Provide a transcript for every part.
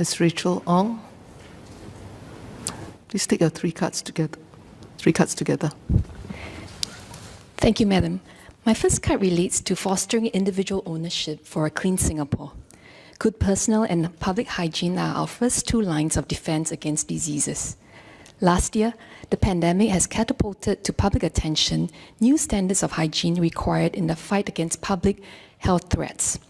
Ms. Rachel Ong. Please take your three cards together. Thank you, Madam. My first card relates to fostering individual ownership for a clean Singapore. Good personal and public hygiene are our first two lines of defense against diseases. Last year, the pandemic has catapulted to public attention new standards of hygiene required in the fight against public health threats.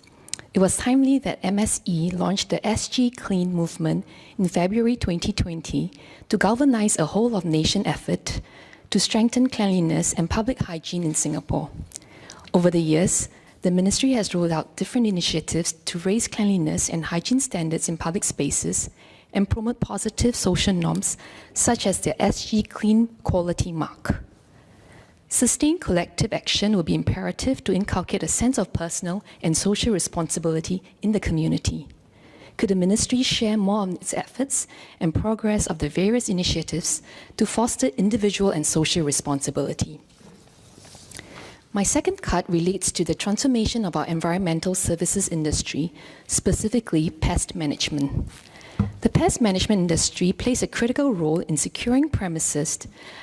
It was timely that MSE launched the SG Clean movement in February 2020 to galvanize a whole-of-nation effort to strengthen cleanliness and public hygiene in Singapore. Over the years, the Ministry has rolled out different initiatives to raise cleanliness and hygiene standards in public spaces and promote positive social norms, such as the SG Clean Quality Mark. Sustained collective action will be imperative to inculcate a sense of personal and social responsibility in the community. Could the Ministry share more on its efforts and progress of the various initiatives to foster individual and social responsibility? My second card relates to the transformation of our environmental services industry, specifically pest management. The pest management industry plays a critical role in securing premises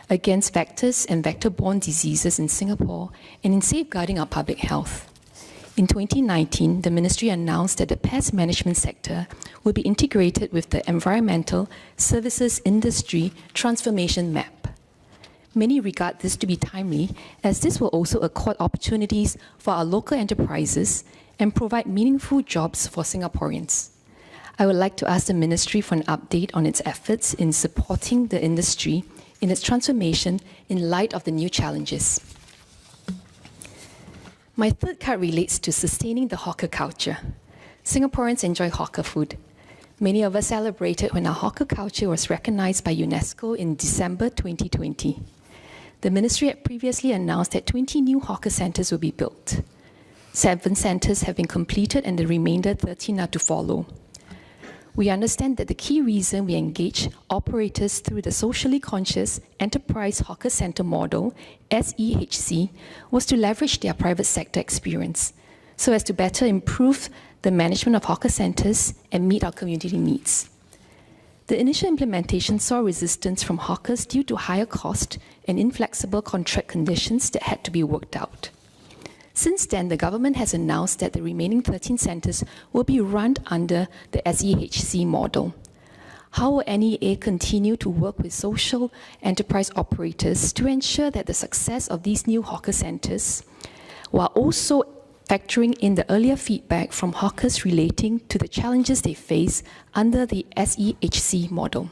against vectors and vector-borne diseases in Singapore and in safeguarding our public health. In 2019, the Ministry announced that the pest management sector will be integrated with the Environmental Services Industry Transformation Map. Many regard this to be timely, as this will also accord opportunities for our local enterprises and provide meaningful jobs for Singaporeans. I would like to ask the Ministry for an update on its efforts in supporting the industry in its transformation in light of the new challenges. My third card relates to sustaining the hawker culture. Singaporeans enjoy hawker food. Many of us celebrated when our hawker culture was recognized by UNESCO in December 2020. The Ministry had previously announced that 20 new hawker centres will be built. 7 centres have been completed and the remainder 13 are to follow. We understand that the key reason we engage operators through the socially conscious enterprise hawker centre model, SEHC, was to leverage their private sector experience so as to better improve the management of hawker centres and meet our community needs. The initial implementation saw resistance from hawkers due to higher cost and inflexible contract conditions that had to be worked out. Since then, the government has announced that the remaining 13 centres will be run under the SEHC model. How will NEA continue to work with social enterprise operators to ensure that the success of these new hawker centres, while also factoring in the earlier feedback from hawkers relating to the challenges they face under the SEHC model?